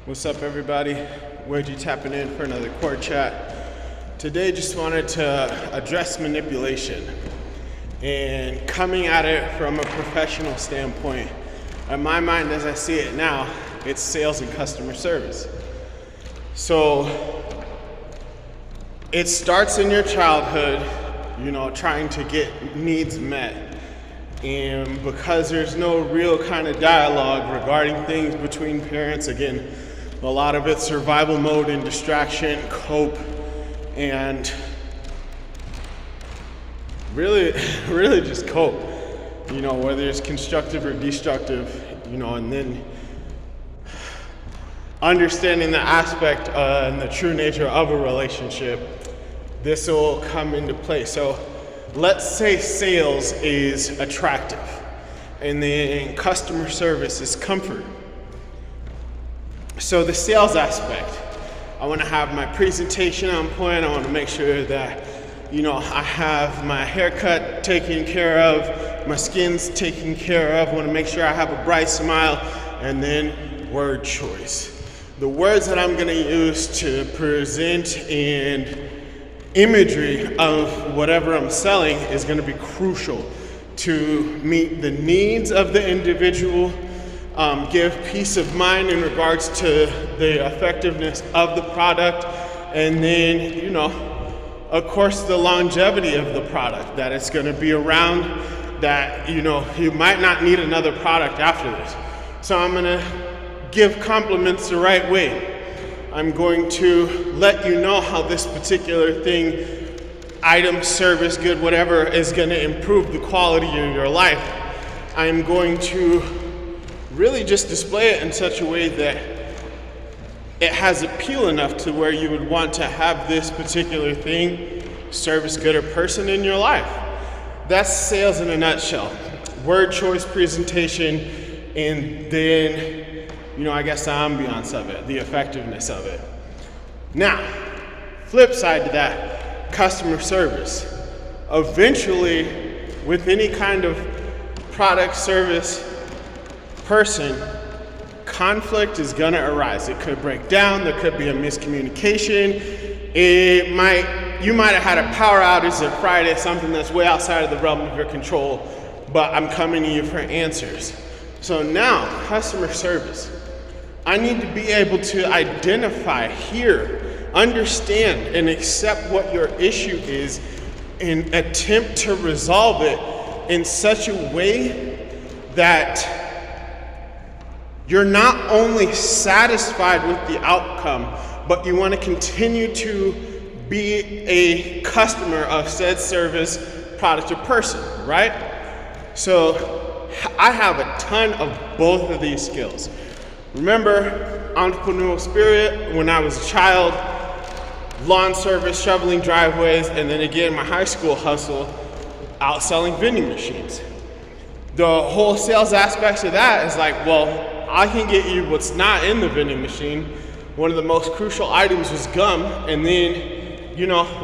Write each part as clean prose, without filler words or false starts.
What's up, everybody? Wedgie tapping in for another Core Chat. Today, just wanted to address manipulation and coming at it from a professional standpoint. In my mind, as I see it now, it's sales and customer service. So it starts in your childhood, trying to get needs met. And because there's no real kind of dialogue regarding things between parents, again, a lot of it's survival mode and distraction, cope, and really just cope, whether it's constructive or destructive, and then understanding the aspect and the true nature of a relationship, this will come into play. So let's say sales is attractive and then customer service is comfort. So the sales aspect, I want to have my presentation on point. I want to make sure that, I have my haircut taken care of, my skin's taken care of. I want to make sure I have a bright smile, and then word choice. The words that I'm going to use to present and imagery of whatever I'm selling is going to be crucial to meet the needs of the individual, give peace of mind in regards to the effectiveness of the product, and then, of course, the longevity of the product, that it's going to be around, that, you might not need another product after this. So I'm going to give compliments the right way. I'm going to let you know how this particular thing, item, service, good, whatever, is going to improve the quality of your life. I'm going to really just display it in such a way that it has appeal enough to where you would want to have this particular thing, service, good, or person in your life. That's sales in a nutshell. Word choice, presentation, and then I guess the ambiance of it, the effectiveness of it. Now, flip side to that, customer service. Eventually, with any kind of product, service, person, conflict is gonna arise. It could break down, there could be a miscommunication. You might have had a power outage on Friday, something that's way outside of the realm of your control, but I'm coming to you for answers. So now, customer service. I need to be able to identify, hear, understand, and accept what your issue is and attempt to resolve it in such a way that you're not only satisfied with the outcome, but you want to continue to be a customer of said service, product, or person, right? So I have a ton of both of these skills. Remember, entrepreneurial spirit, when I was a child, lawn service, shoveling driveways, and then again, my high school hustle, out selling vending machines. The whole sales aspects of that is like, well, I can get you what's not in the vending machine. One of the most crucial items was gum, and then,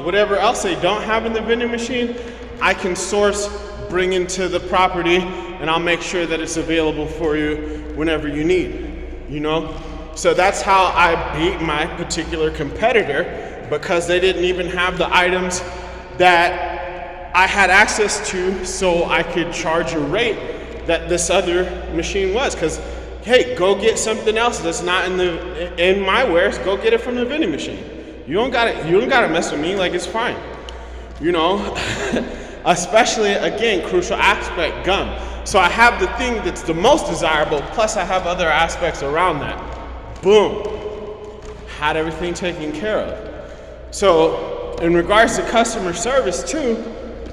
whatever else they don't have in the vending machine, I can source, bring into the property, and I'll make sure that it's available for you whenever you need. So that's how I beat my particular competitor, because they didn't even have the items that I had access to, so I could charge a rate that this other machine was. Because, hey, go get something else that's not in my wares. Go get it from the vending machine. You don't gotta mess with me. Like, it's fine. Especially, again, crucial aspect, gum. So I have the thing that's the most desirable, plus I have other aspects around that. Boom. Had everything taken care of. So in regards to customer service too,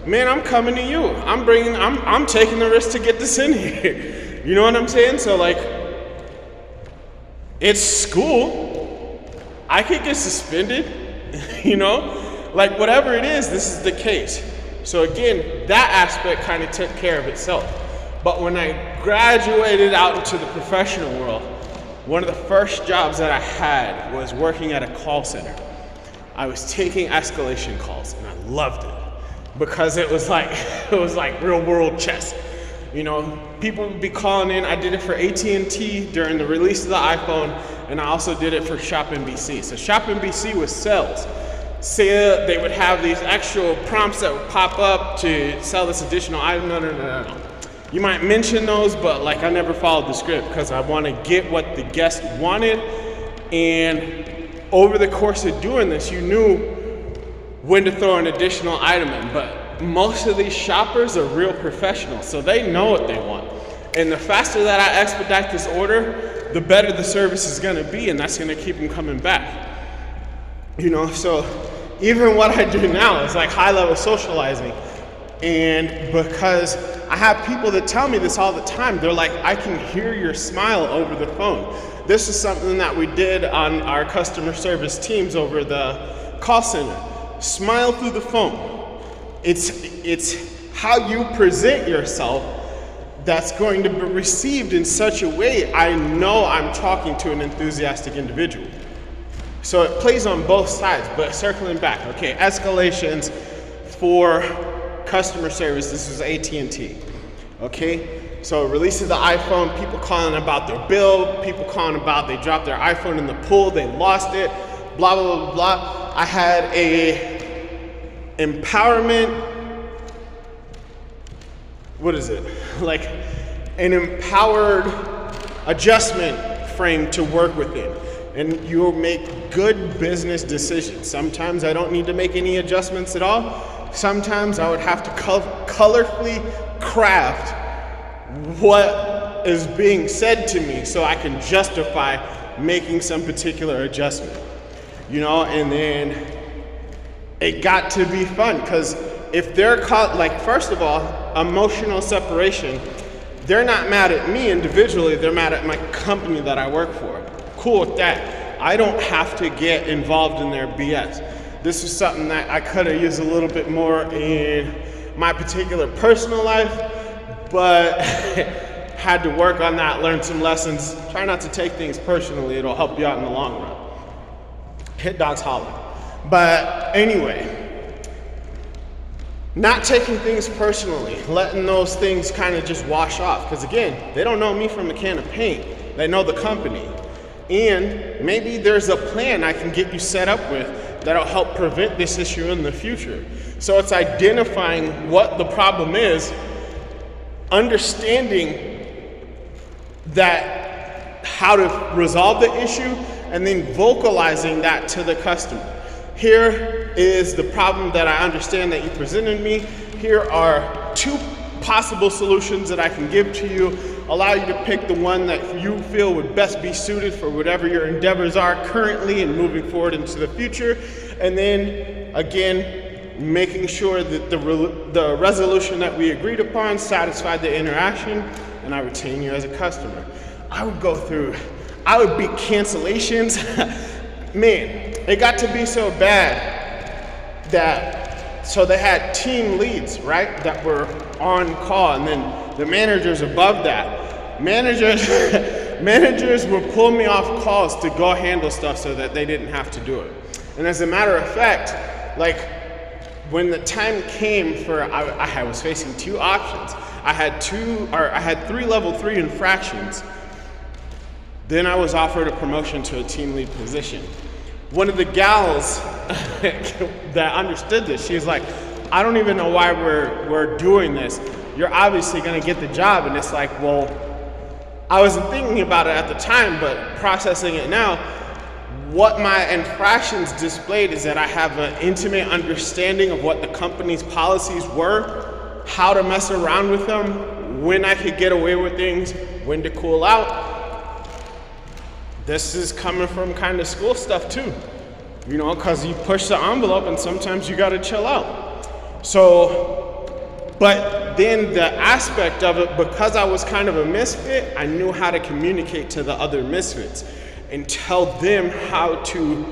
man, I'm coming to you. I'm taking the risk to get this in here. You know what I'm saying? So like, it's school. I could get suspended, like whatever it is, this is the case. So again, that aspect kind of took care of itself. But when I graduated out into the professional world, one of the first jobs that I had was working at a call center. I was taking escalation calls, and I loved it because it was like real world chess. You know, people would be calling in. I did it for AT&T during the release of the iPhone, and I also did it for Shop NBC. So Shop NBC was sales. Say they would have these actual prompts that would pop up to sell this additional item. No. You might mention those, but like I never followed the script because I want to get what the guest wanted. And over the course of doing this, you knew when to throw an additional item in. But most of these shoppers are real professionals, so they know what they want. And the faster that I expedite this order, the better the service is going to be, and that's going to keep them coming back. You know, so even what I do now is like high-level socializing. And because I have people that tell me this all the time, they're like, I can hear your smile over the phone. This is something that we did on our customer service teams over the call center. Smile through the phone. It's how you present yourself that's going to be received in such a way I know I'm talking to an enthusiastic individual. So it plays on both sides, but circling back, okay, escalations for customer service, this is AT&T, okay? So release of the iPhone, people calling about their bill, people calling about they dropped their iPhone in the pool, they lost it, blah, blah, blah, blah. I had a empowerment, what is it? Like an empowered adjustment frame to work within. And you'll make good business decisions. Sometimes I don't need to make any adjustments at all. Sometimes I would have to colorfully craft what is being said to me so I can justify making some particular adjustment. You know, and then it got to be fun because if they're caught, like, first of all, emotional separation, they're not mad at me individually, they're mad at my company that I work for. Cool with that. I don't have to get involved in their BS. This is something that I could have used a little bit more in my particular personal life, but had to work on that, learn some lessons. Try not to take things personally, it'll help you out in the long run. Hit dogs holler. But anyway, not taking things personally, letting those things kind of just wash off. Because again, they don't know me from a can of paint, they know the company. And maybe there's a plan I can get you set up with that'll help prevent this issue in the future. So it's identifying what the problem is, understanding that how to resolve the issue, and then vocalizing that to the customer. Here is the problem that I understand that you presented me. Here are 2 possible solutions that I can give to you, allow you to pick the one that you feel would best be suited for whatever your endeavors are currently and moving forward into the future. And then again, making sure that the resolution that we agreed upon satisfied the interaction, and I retain you as a customer. I would beat cancellations. Man, it got to be so bad that, so they had team leads, right, that were on call, and then the managers above that. Managers would pull me off calls to go handle stuff so that they didn't have to do it. And as a matter of fact, like when the time came for, I was facing 2 options. I had 3 level 3 infractions. Then I was offered a promotion to a team lead position. One of the gals that understood this, she was like, I don't even know why we're doing this. You're obviously gonna get the job. And it's like, well, I wasn't thinking about it at the time, but processing it now, what my infractions displayed is that I have an intimate understanding of what the company's policies were, how to mess around with them, when I could get away with things, when to cool out. This is coming from kind of school stuff too, you know, because you push the envelope and sometimes you gotta chill out. So, but then the aspect of it, because I was kind of a misfit, I knew how to communicate to the other misfits and tell them how to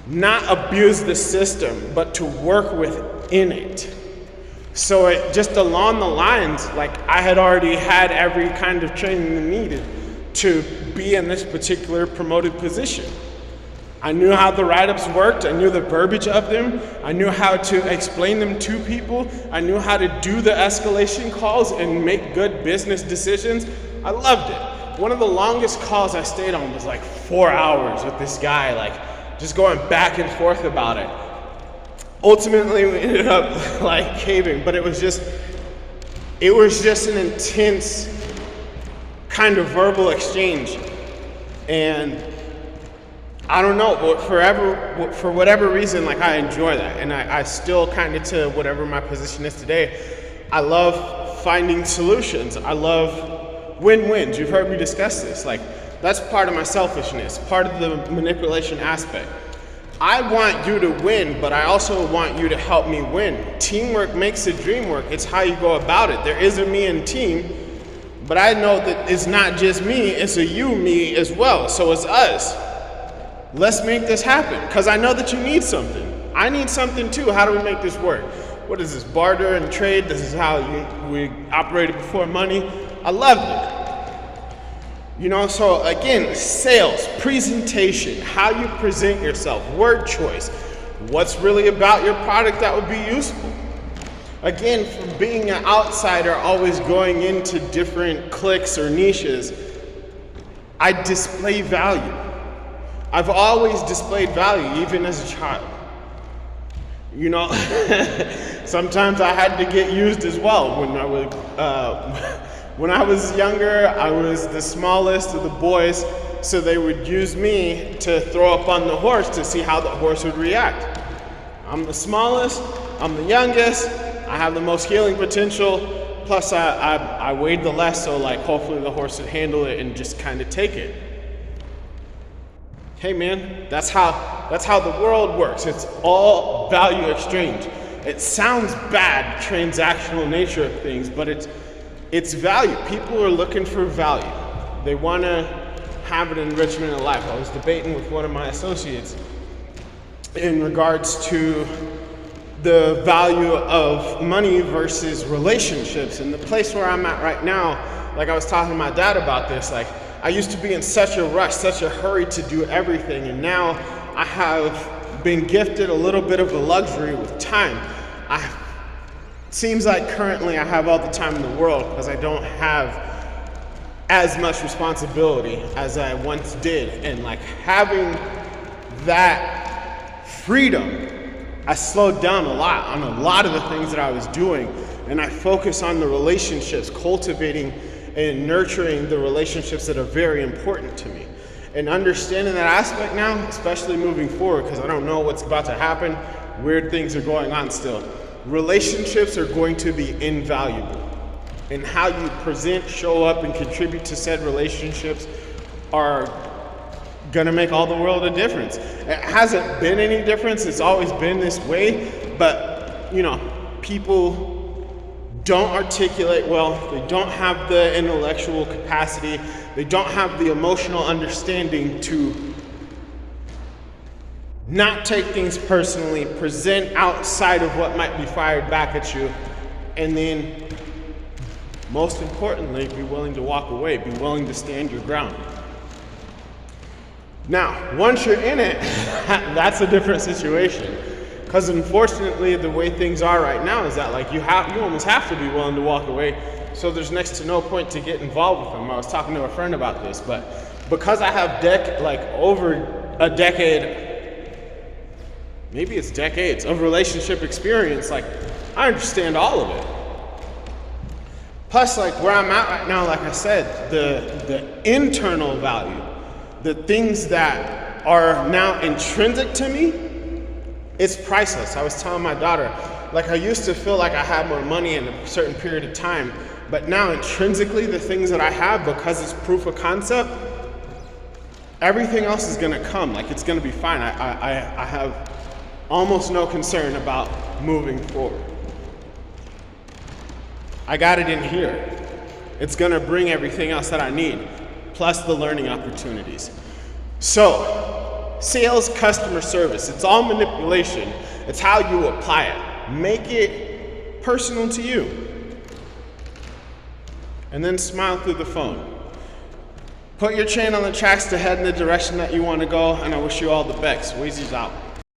not abuse the system, but to work within it. So it just along the lines, like I had already had every kind of training needed to be in this particular promoted position. I knew how the write-ups worked. I knew the verbiage of them. I knew how to explain them to people. I knew how to do the escalation calls and make good business decisions. I loved it. One of the longest calls I stayed on was like 4 hours with this guy, like just going back and forth about it. Ultimately, we ended up like caving, but it was just an intense kind of verbal exchange. And I don't know, but for whatever reason, like I enjoy that. And I still kind of, to whatever my position is today, I love finding solutions. I love win-wins. You've heard me discuss this. Like, that's part of my selfishness, part of the manipulation aspect. I want you to win, but I also want you to help me win. Teamwork makes the dream work. It's how you go about it. There is a me in team, but I know that it's not just me, it's a you, me as well. So it's us. Let's make this happen, because I know that you need something. I need something too. How do we make this work? What is this, barter and trade? This is how we operated before money. I loved it. So again, sales, presentation, how you present yourself, word choice, what's really about your product that would be useful. Again, from being an outsider, always going into different cliques or niches, I display value. I've always displayed value, even as a child. Sometimes I had to get used as well. When I was younger, I was the smallest of the boys, so they would use me to throw up on the horse to see how the horse would react. I'm the smallest, I'm the youngest, I have the most healing potential, plus I weighed the less, so like hopefully the horse would handle it and just kind of take it. Hey man, that's how the world works. It's all value exchange. It sounds bad, transactional nature of things, but it's value. People are looking for value. They want to have an enrichment in life. I was debating with one of my associates in regards to the value of money versus relationships. And the place where I'm at right now, like I was talking to my dad about this, like I used to be in such a rush, such a hurry to do everything, and now I have been gifted a little bit of a luxury with time. Seems like currently I have all the time in the world because I don't have as much responsibility as I once did, and like having that freedom, I slowed down a lot on a lot of the things that I was doing, and I focus on the relationships, cultivating and nurturing the relationships that are very important to me. And understanding that aspect now, especially moving forward, because I don't know what's about to happen, weird things are going on still. Relationships are going to be invaluable. And how you present, show up, and contribute to said relationships are gonna make all the world a difference. It hasn't been any difference, it's always been this way, but people don't articulate well, they don't have the intellectual capacity, they don't have the emotional understanding to not take things personally, present outside of what might be fired back at you, and then most importantly, be willing to walk away, be willing to stand your ground. Now, once you're in it, that's a different situation. Because unfortunately, the way things are right now is that like you almost have to be willing to walk away. So there's next to no point to get involved with them. I was talking to a friend about this, but because I have over a decade, maybe it's decades of relationship experience, like I understand all of it. Plus, like where I'm at right now, like I said, the internal value, the things that are now intrinsic to me, it's priceless. I was telling my daughter, like I used to feel like I had more money in a certain period of time, but now intrinsically the things that I have, because it's proof of concept, everything else is gonna come, like it's gonna be fine. I have almost no concern about moving forward. I got it in here. It's gonna bring everything else that I need, plus the learning opportunities. So, sales, customer service, it's all manipulation. It's how you apply it. Make it personal to you. And then smile through the phone. Put your train on the tracks to head in the direction that you want to go, and I wish you all the best. Weezy's out.